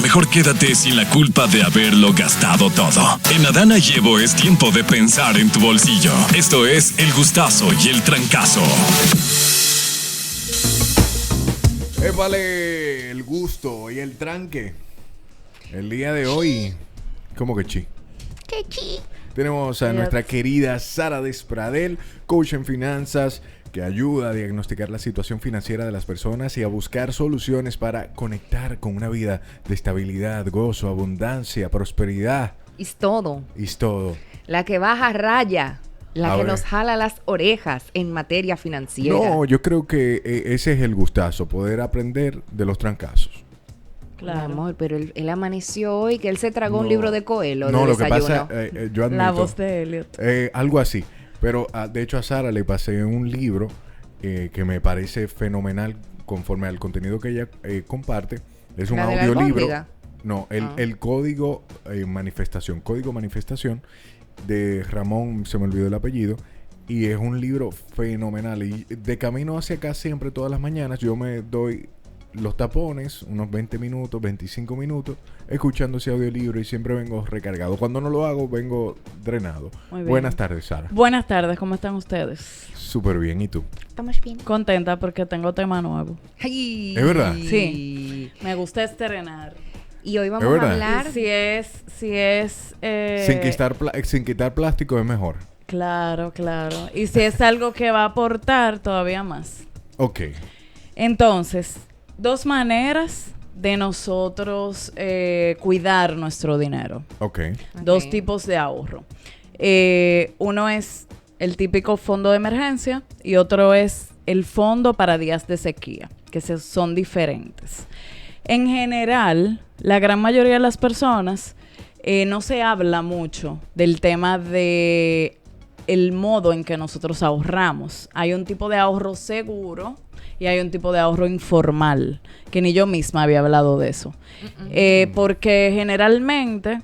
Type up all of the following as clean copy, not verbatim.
Mejor quédate sin la culpa de haberlo gastado todo. En Adana Llevo es tiempo de pensar en tu bolsillo. Esto es El Gustazo y El Trancazo. Vale, el gusto y el tranque. El día de hoy, ¿cómo que chi? ¿Qué chi? Tenemos a nuestra querida Sara Despradel, coach en finanzas, que ayuda a diagnosticar la situación financiera de las personas y a buscar soluciones para conectar con una vida de estabilidad, gozo, abundancia, prosperidad. Es todo. Es todo. La que baja raya. La A que ver. nos jala las orejas en materia financiera. No, yo creo que ese es el gustazo, poder aprender de los trancazos. Mi amor, pero él amaneció hoy que él se tragó un libro de Coelho. No, de lo que desayuno. pasa, yo admito. La voz de Elliot. Algo así. Pero de hecho a Sara le pasé un libro que me parece fenomenal conforme al contenido que ella comparte. Es un ¿La de la audiolibro. albóndiga? No, el código código manifestación de Ramón, se me olvidó el apellido. Y es un libro fenomenal. Y de camino hacia acá siempre, todas las mañanas, yo me doy los tapones, unos 20 minutos, 25 minutos, escuchando ese audiolibro y siempre vengo recargado. Cuando no lo hago, vengo drenado. Muy bien. Buenas tardes, Sara. Buenas tardes, ¿cómo están ustedes? Súper bien, ¿y tú? Estamos bien. Contenta porque tengo tema nuevo. Ay. ¿Es verdad? Sí. Me gusta estrenar. Y hoy vamos ¿Es verdad? a hablar. Y si es Sin quitar plástico es mejor. claro. Y si es algo que va a aportar, todavía más. Ok. Entonces, dos maneras de nosotros cuidar nuestro dinero. Ok. Dos tipos de ahorro. Uno es el típico fondo de emergencia y otro es el fondo para días de sequía, que son diferentes. En general, la gran mayoría de las personas no se habla mucho del tema de el modo en que nosotros ahorramos. Hay un tipo de ahorro seguro y hay un tipo de ahorro informal, que ni yo misma había hablado de eso. Porque generalmente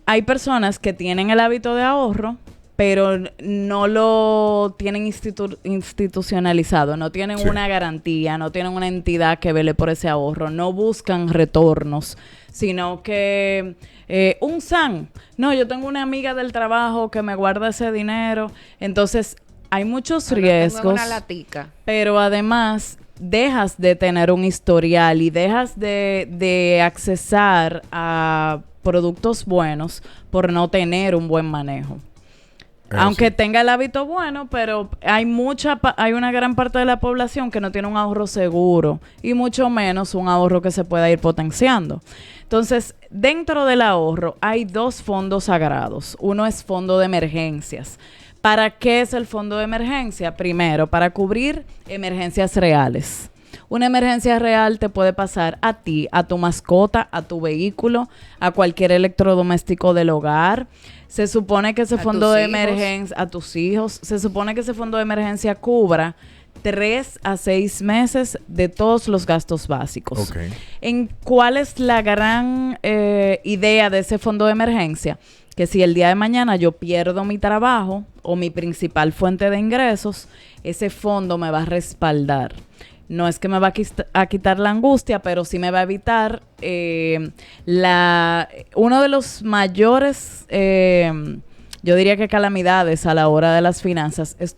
hay personas que tienen el hábito de ahorro, pero no lo tienen institucionalizado, no tienen Sí. una garantía, no tienen una entidad que vele por ese ahorro, no buscan retornos, sino que un SAN. No, yo tengo una amiga del trabajo que me guarda ese dinero. Entonces, hay muchos riesgos. Tengo una latica. Pero además dejas de tener un historial y dejas de accesar a productos buenos por no tener un buen manejo. Aunque sí. tenga el hábito bueno, pero hay una gran parte de la población que no tiene un ahorro seguro y mucho menos un ahorro que se pueda ir potenciando. Entonces, dentro del ahorro hay dos fondos sagrados. Uno es fondo de emergencias. ¿Para qué es el fondo de emergencia? Primero, para cubrir emergencias reales. Una emergencia real te puede pasar a ti, a tu mascota, a tu vehículo, a cualquier electrodoméstico del hogar. Se supone que ese A fondo tus de hijos. emergencia, a tus hijos, se supone que ese fondo de emergencia cubra 3 a 6 meses de todos los gastos básicos. Ok. ¿En cuál es la gran idea de ese fondo de emergencia? Que si el día de mañana yo pierdo mi trabajo o mi principal fuente de ingresos, ese fondo me va a respaldar. No es que me va a quitar la angustia, pero sí me va a evitar uno de los mayores, yo diría que calamidades a la hora de las finanzas, es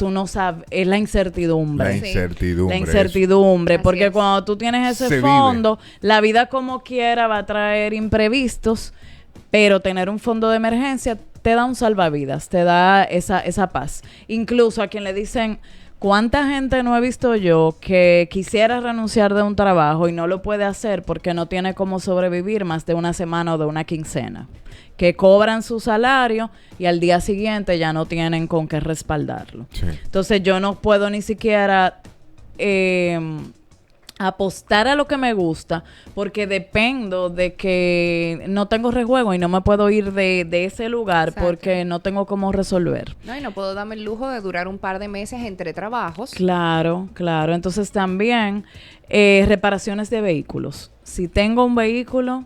la incertidumbre. La Sí. incertidumbre. La incertidumbre, Así porque es. cuando tú tienes Se ese vive. fondo, la vida como quiera va a traer imprevistos, pero tener un fondo de emergencia te da un salvavidas, te da esa paz. Incluso a quien le dicen, ¿cuánta gente no he visto yo que quisiera renunciar de un trabajo y no lo puede hacer porque no tiene cómo sobrevivir más de una semana o de una quincena? Que cobran su salario y al día siguiente ya no tienen con qué respaldarlo. Sí. Entonces yo no puedo ni siquiera apostar a lo que me gusta porque dependo de que no tengo rejuego y no me puedo ir de ese lugar. Exacto. Porque no tengo cómo resolver. No, y no puedo darme el lujo de durar un par de meses entre trabajos. Claro. Entonces también reparaciones de vehículos. Si tengo un vehículo,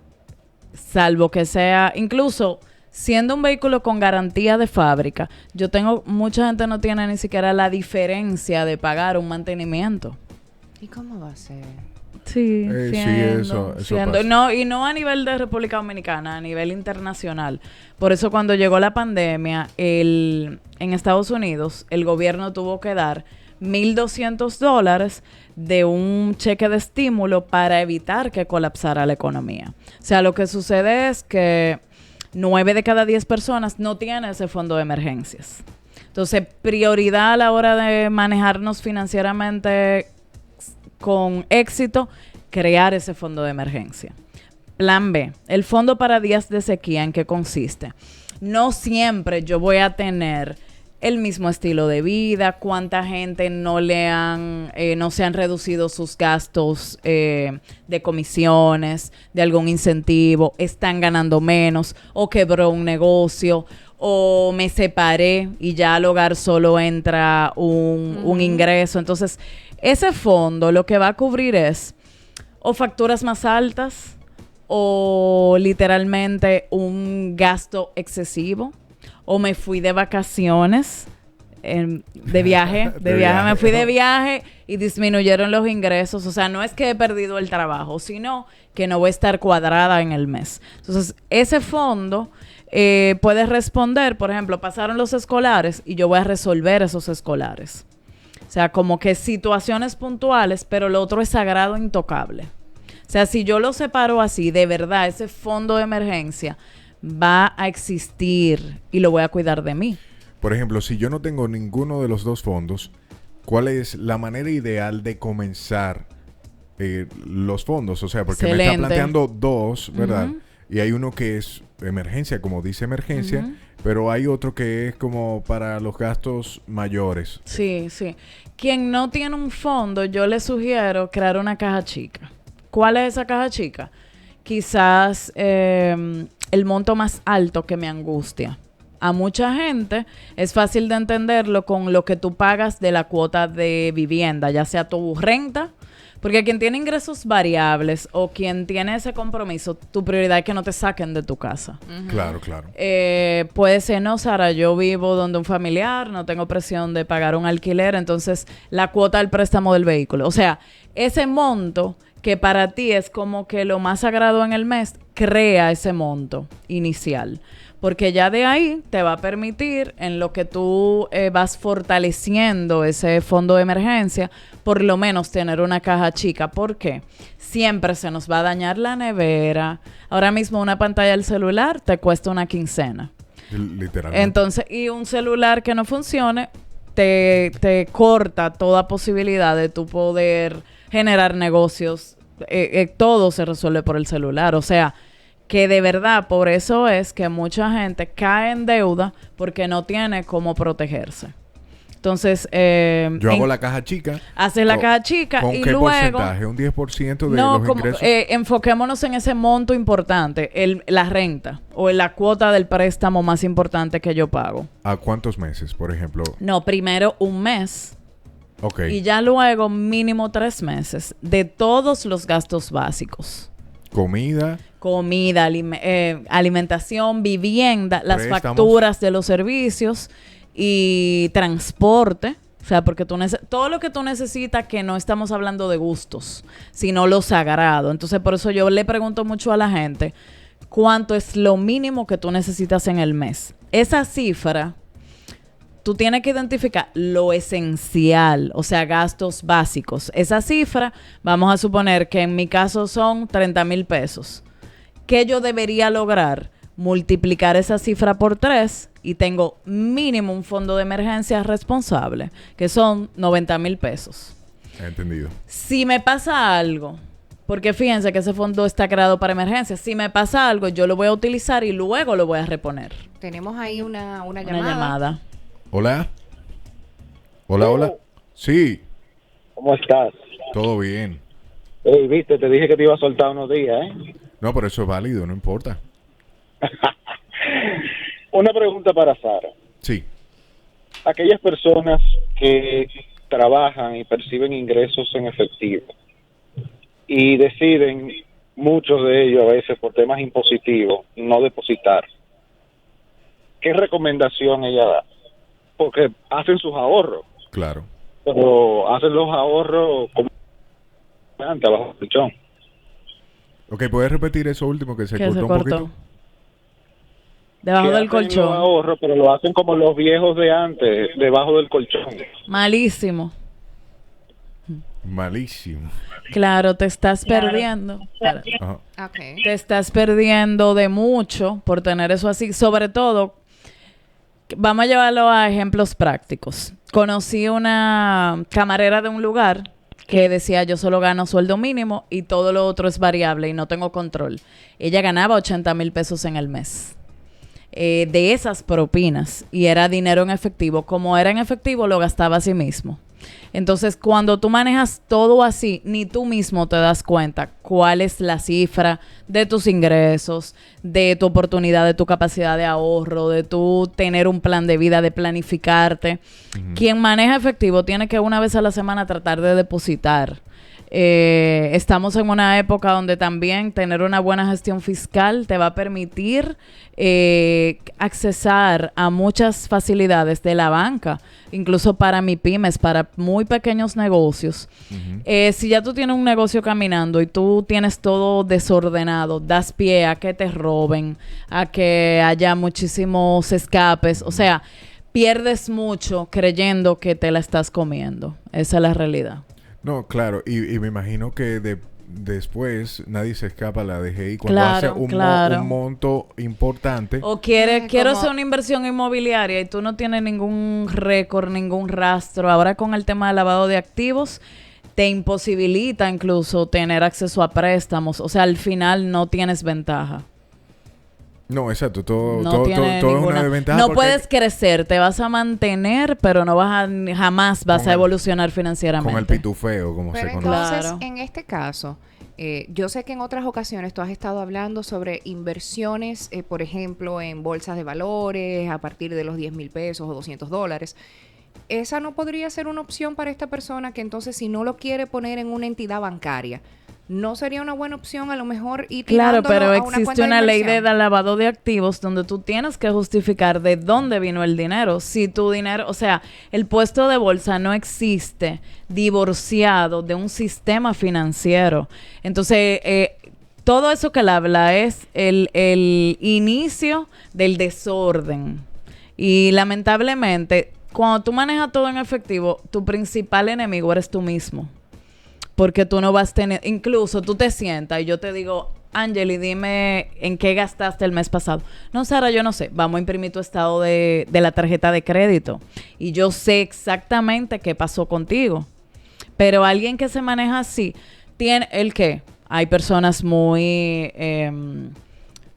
salvo que sea, incluso siendo un vehículo con garantía de fábrica, mucha gente no tiene ni siquiera la diferencia de pagar un mantenimiento. ¿Y cómo va a ser? Sí, Sí, eso siendo. pasa. No, y no a nivel de República Dominicana, a nivel internacional. Por eso cuando llegó la pandemia, en Estados Unidos, el gobierno tuvo que dar $1,200 de un cheque de estímulo para evitar que colapsara la economía. O sea, lo que sucede es que 9 de cada 10 personas no tienen ese fondo de emergencias. Entonces, prioridad a la hora de manejarnos financieramente con éxito, crear ese fondo de emergencia. Plan B, el fondo para días de sequía, ¿en qué consiste? No siempre yo voy a tener el mismo estilo de vida, cuánta gente no se han reducido sus gastos de comisiones, de algún incentivo, están ganando menos, o quebró un negocio, o me separé y ya al hogar solo entra un ingreso. Entonces, ese fondo lo que va a cubrir es o facturas más altas o literalmente un gasto excesivo, o me fui de vacaciones, de viaje, me fui de viaje y disminuyeron los ingresos. O sea, no es que he perdido el trabajo, sino que no voy a estar cuadrada en el mes. Entonces, ese fondo puede responder, por ejemplo, pasaron los escolares y yo voy a resolver esos escolares. O sea, como que situaciones puntuales, pero lo otro es sagrado, intocable. O sea, si yo lo separo así, de verdad, ese fondo de emergencia va a existir y lo voy a cuidar de mí. Por ejemplo, si yo no tengo ninguno de los dos fondos, ¿cuál es la manera ideal de comenzar los fondos? O sea, porque me está planteando dos, ¿verdad? Y hay uno que es emergencia, como dice emergencia, pero hay otro que es como para los gastos mayores. Sí, sí. Quien no tiene un fondo, yo le sugiero crear una caja chica. ¿Cuál es esa caja chica? Quizás el monto más alto que me angustia. A mucha gente es fácil de entenderlo con lo que tú pagas de la cuota de vivienda, ya sea tu renta, porque quien tiene ingresos variables o quien tiene ese compromiso, tu prioridad es que no te saquen de tu casa. Claro, claro. Puede ser, no, Sara, yo vivo donde un familiar, no tengo presión de pagar un alquiler, entonces la cuota del préstamo del vehículo. O sea, ese monto que para ti es como que lo más sagrado en el mes, crea ese monto inicial. Porque ya de ahí te va a permitir, en lo que tú vas fortaleciendo ese fondo de emergencia, por lo menos tener una caja chica. ¿Por qué? Siempre se nos va a dañar la nevera. Ahora mismo una pantalla del celular te cuesta una quincena. Literalmente. Entonces, y un celular que no funcione te corta toda posibilidad de tu poder generar negocios. Todo se resuelve por el celular. O sea, que de verdad, por eso es que mucha gente cae en deuda porque no tiene cómo protegerse. Entonces, yo hago la caja chica. Haces la caja chica ¿con y qué luego... porcentaje? ¿Un 10% de los ingresos? Enfoquémonos en ese monto importante, la renta o en la cuota del préstamo más importante que yo pago. ¿A cuántos meses, por ejemplo? No, primero un mes. Ok. Y ya luego mínimo 3 meses de todos los gastos básicos. Comida, alimentación, vivienda, las préstamos, facturas de los servicios y transporte. O sea, porque todo lo que tú necesitas, que no estamos hablando de gustos, sino lo sagrado. Entonces, por eso yo le pregunto mucho a la gente, ¿cuánto es lo mínimo que tú necesitas en el mes? Esa cifra, tú tienes que identificar lo esencial, o sea, gastos básicos. Esa cifra, vamos a suponer que en mi caso son 30,000 pesos. ¿Qué yo debería lograr? Multiplicar esa cifra por 3 y tengo mínimo un fondo de emergencia responsable, que son 90,000 pesos. entendido. Si me pasa algo, porque fíjense que ese fondo está creado para emergencias, si me pasa algo, yo lo voy a utilizar y luego lo voy a reponer. Tenemos ahí una Una llamada. llamada. Hola. Hola. Sí, ¿Cómo estás? todo bien. Hey, viste, te dije que te iba a soltar unos días, ¿eh? No, pero eso es válido, no importa. Una pregunta para Sara. Sí. Aquellas personas que trabajan y perciben ingresos en efectivo y deciden, muchos de ellos a veces por temas impositivos, no depositar, ¿qué recomendación ella da? Porque hacen sus ahorros, Claro. pero hacen los ahorros como bastante abajo del colchón. Ok, ¿puedes repetir eso último que se Que cortó se un cortó. poquito? Debajo Que del hacen colchón. los ahorros, pero lo hacen como los viejos de antes, debajo del colchón. Malísimo. Malísimo. Claro, te estás perdiendo. Espérate. Ajá. Ok. Te estás perdiendo de mucho por tener eso así. Sobre todo, vamos a llevarlo a ejemplos prácticos. Conocí una camarera de un lugar que decía yo solo gano sueldo mínimo y todo lo otro es variable y no tengo control. Ella ganaba 80,000 pesos en el mes. De esas propinas y era dinero en efectivo. Como era en efectivo, lo gastaba a sí mismo. Entonces, cuando tú manejas todo así, ni tú mismo te das cuenta cuál es la cifra de tus ingresos, de tu oportunidad, de tu capacidad de ahorro, de tu tener un plan de vida, de planificarte. Quien maneja efectivo tiene que una vez a la semana tratar de depositar. Estamos en una época donde también tener una buena gestión fiscal te va a permitir accesar a muchas facilidades de la banca, incluso para MIPYMES, para muy pequeños negocios. Si ya tú tienes un negocio caminando y tú tienes todo desordenado, das pie a que te roben, a que haya muchísimos escapes, o sea, pierdes mucho creyendo que te la estás comiendo. Esa es la realidad. No, claro, y me imagino que después nadie se escapa a la DGI cuando Claro, hace un claro. monto importante. O quiero como- hacer una inversión inmobiliaria y tú no tienes ningún récord, ningún rastro. Ahora con el tema del lavado de activos, te imposibilita incluso tener acceso a préstamos. O sea, al final no tienes ventaja. No, exacto, todo No todo tiene es una ninguna. desventaja No porque- puedes crecer, te vas a mantener, pero no vas a jamás vas Con a el- evolucionar financieramente. con el pitufeo, como Pero se conoce. entonces, Claro. en este caso, yo sé que en otras ocasiones tú has estado hablando sobre inversiones, por ejemplo, en bolsas de valores a partir de los 10,000 pesos o $200. ¿Esa no podría ser una opción para esta persona que entonces si no lo quiere poner en una entidad bancaria, no sería una buena opción a lo mejor ir Claro, tirándolo pero a una existe cuenta una ley de inversión? lavado de activos donde tú tienes que justificar de dónde vino el dinero. Si tu dinero, o sea, el puesto de bolsa no existe divorciado de un sistema financiero. Entonces, todo eso que él habla es el inicio del desorden. Y lamentablemente, cuando tú manejas todo en efectivo, tu principal enemigo eres tú mismo. Porque tú no vas a tener, incluso tú te sientas y yo te digo, Angeli, dime en qué gastaste el mes pasado. No, Sara, yo no sé. Vamos a imprimir tu estado de la tarjeta de crédito. Y yo sé exactamente qué pasó contigo. Pero alguien que se maneja así, tiene el qué. Hay personas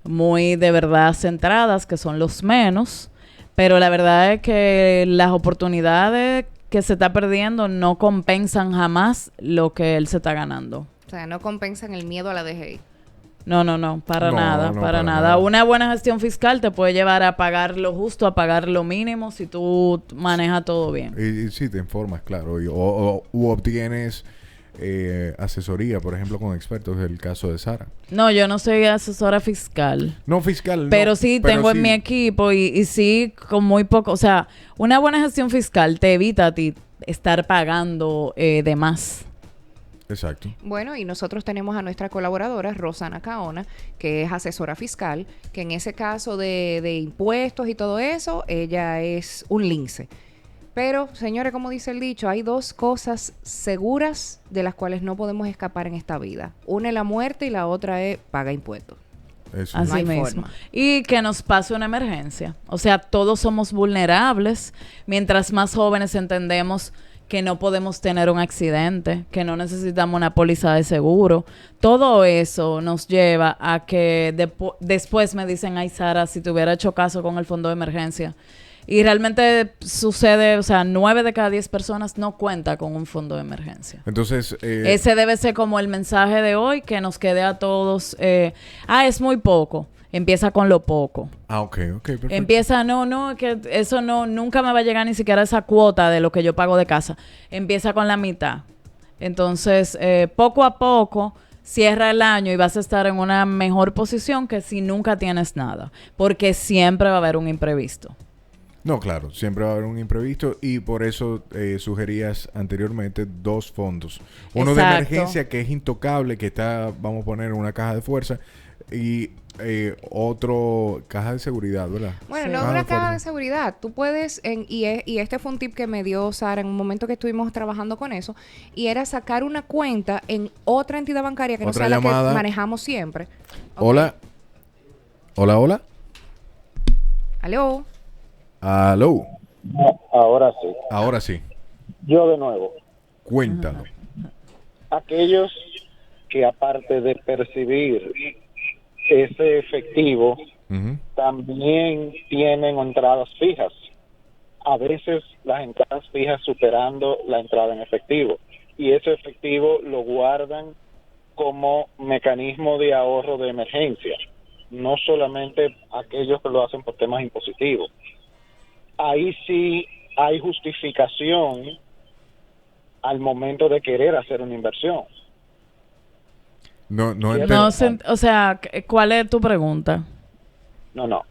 muy de verdad centradas, que son los menos. Pero la verdad es que las oportunidades que se está perdiendo no compensan jamás lo que él se está ganando. O sea, no compensan el miedo a la DGI. No, para No, nada, no, para para nada. nada. Una buena gestión fiscal te puede llevar a pagar lo justo, a pagar lo mínimo si tú manejas todo bien. Y sí, te informas, claro. U obtienes asesoría, por ejemplo, con expertos. El caso de Sara. No, yo no soy asesora fiscal. No fiscal, Pero no, sí pero tengo sí- en mi equipo y sí con muy poco. O sea, una buena gestión fiscal te evita a ti estar pagando de más. Exacto. Bueno, y nosotros tenemos a nuestra colaboradora, Rosana Caona, que es asesora fiscal, que en ese caso de impuestos y todo eso, ella es un lince. Pero, señores, como dice el dicho, hay dos cosas seguras de las cuales no podemos escapar en esta vida. Una es la muerte y la otra es paga impuestos. Eso. Así No hay mismo. forma. Y que nos pase una emergencia. O sea, todos somos vulnerables. Mientras más jóvenes entendemos que no podemos tener un accidente, que no necesitamos una póliza de seguro. Todo eso nos lleva a que después me dicen, ay, Sara, si te hubiera hecho caso con el fondo de emergencia. Y realmente sucede, o sea, 9 de cada 10 personas no cuenta con un fondo de emergencia. Entonces, Ese debe ser como el mensaje de hoy que nos quede a todos. Es muy poco. Empieza con lo poco. ok, perfecto. Empieza, no, que eso no, nunca me va a llegar ni siquiera esa cuota de lo que yo pago de casa. Empieza con la mitad. Entonces, poco a poco, cierra el año y vas a estar en una mejor posición que si nunca tienes nada. Porque siempre va a haber un imprevisto. No, claro, siempre va a haber un imprevisto y por eso sugerías anteriormente 2 fondos. Uno de Exacto. emergencia que es intocable, que está, vamos a poner, en una caja de fuerza y otro caja de seguridad, ¿verdad? Bueno, Sí. no Caja una de caja de fuerza. seguridad. Tú puedes, y este fue un tip que me dio Sara en un momento que estuvimos trabajando con eso, y era sacar una cuenta en otra entidad bancaria que no Otra sea llamada. la que manejamos siempre. Ok. Hola. Hola, hola. ¿Aló? Aló. Ahora sí. Ahora sí. Yo de nuevo, Cuéntalo. aquellos que aparte de percibir ese efectivo, Ujú. también tienen entradas fijas. A veces las entradas fijas superando la entrada en efectivo. Y ese efectivo lo guardan como mecanismo de ahorro de emergencia. No solamente aquellos que lo hacen por temas impositivos. Ahí sí hay justificación al momento de querer hacer una inversión. No, no Sí, entiendo. No sé, o sea, ¿cuál es tu pregunta? No.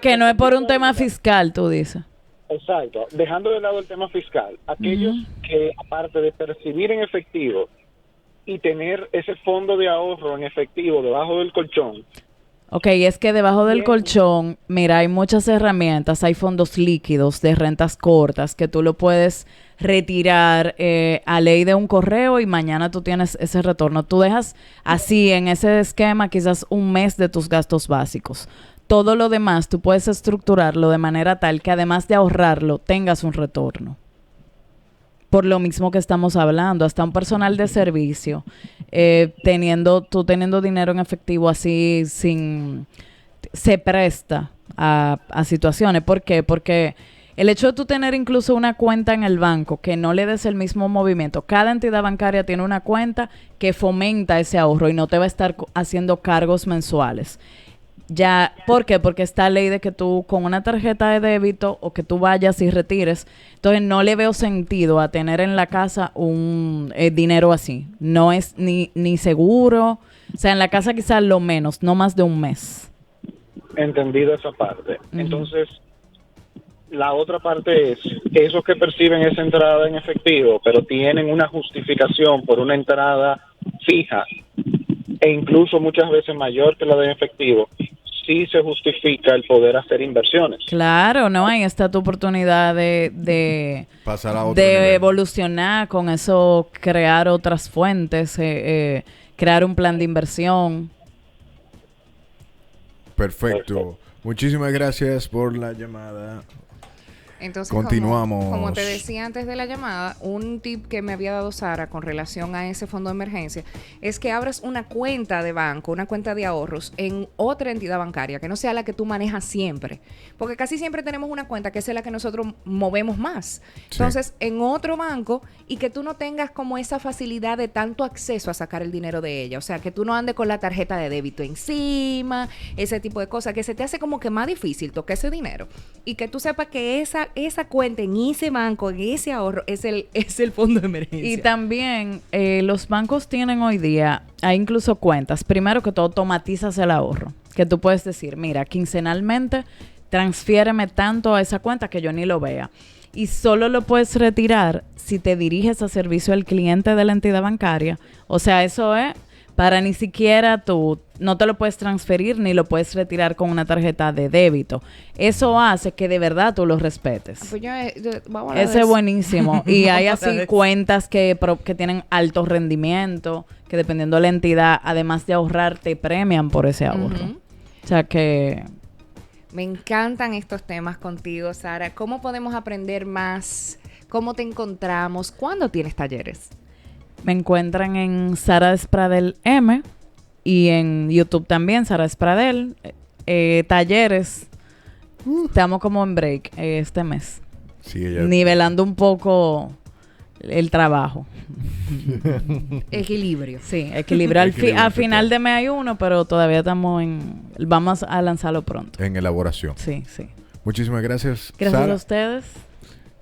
Que no es por un tema fiscal, tú dices. Exacto. Dejando de lado el tema fiscal, aquellos que aparte de percibir en efectivo y tener ese fondo de ahorro en efectivo debajo del colchón, Ok, es que debajo del Bien. colchón, mira, hay muchas herramientas, hay fondos líquidos de rentas cortas que tú lo puedes retirar a ley de un correo y mañana tú tienes ese retorno. Tú dejas así en ese esquema quizás un mes de tus gastos básicos. Todo lo demás tú puedes estructurarlo de manera tal que además de ahorrarlo tengas un retorno. Por lo mismo que estamos hablando, hasta un personal de servicio, teniendo dinero en efectivo así se presta a situaciones. ¿Por qué? Porque el hecho de tú tener incluso una cuenta en el banco que no le des el mismo movimiento, cada entidad bancaria tiene una cuenta que fomenta ese ahorro y no te va a estar haciendo cargos mensuales. Ya, ¿por qué? Porque está ley de que tú con una tarjeta de débito o que tú vayas y retires, entonces no le veo sentido a tener en la casa un dinero así. No es ni seguro, o sea, en la casa quizás lo menos, no más de un mes. entendido esa parte. Entonces, la otra parte es esos que perciben esa entrada en efectivo, pero tienen una justificación por una entrada fija e incluso muchas veces mayor que la de efectivo, sí se justifica el poder hacer inversiones. Claro, ¿no? Ahí está tu oportunidad de Pasar a otro de nivel. evolucionar con eso, crear otras fuentes, crear un plan de inversión. Perfecto. Muchísimas gracias por la llamada. Entonces, Continuamos. Como te decía antes de la llamada, un tip que me había dado Sara con relación a ese fondo de emergencia es que abras una cuenta de banco, una cuenta de ahorros en otra entidad bancaria, que no sea la que tú manejas siempre. Porque casi siempre tenemos una cuenta que es la que nosotros movemos más. Entonces, en otro banco y que tú no tengas como esa facilidad de tanto acceso a sacar el dinero de ella. O sea, que tú no andes con la tarjeta de débito encima, ese tipo de cosas, que se te hace como que más difícil tocar ese dinero. Y que tú sepas que esa cuenta en ese banco, en ese ahorro, es el fondo de emergencia. Y también los bancos tienen hoy día, hay incluso cuentas, primero que tú automatizas el ahorro, que tú puedes decir, mira, quincenalmente transfiéreme tanto a esa cuenta que yo ni lo vea. Y solo lo puedes retirar si te diriges a servicio al cliente de la entidad bancaria. O sea, eso es para ni siquiera tú, no te lo puedes transferir ni lo puedes retirar con una tarjeta de débito. Eso hace que de verdad tú lo respetes. Pues vamos a Ese es buenísimo. Y hay Vamos a así ver. cuentas que tienen alto rendimiento, que dependiendo de la entidad, además de ahorrar, te premian por ese ahorro. Ujú. O sea que Me encantan estos temas contigo, Sara. ¿Cómo podemos aprender más? ¿Cómo te encontramos? ¿Cuándo tienes talleres? me encuentran en Sara Despradel M y en YouTube también, Sara Despradel. Talleres. Estamos como en break este mes. Sí, ella... Nivelando un poco el trabajo. Equilibrio. Sí, equilibrio. Al Equilibrio, final de mes hay uno, pero todavía estamos vamos a lanzarlo pronto. En elaboración. Sí, sí. Muchísimas gracias, Gracias Sara. a ustedes.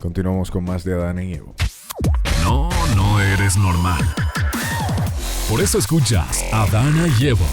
Continuamos con más de Adán y Evo. No, no eres normal. Por eso escuchas a Dana y Evo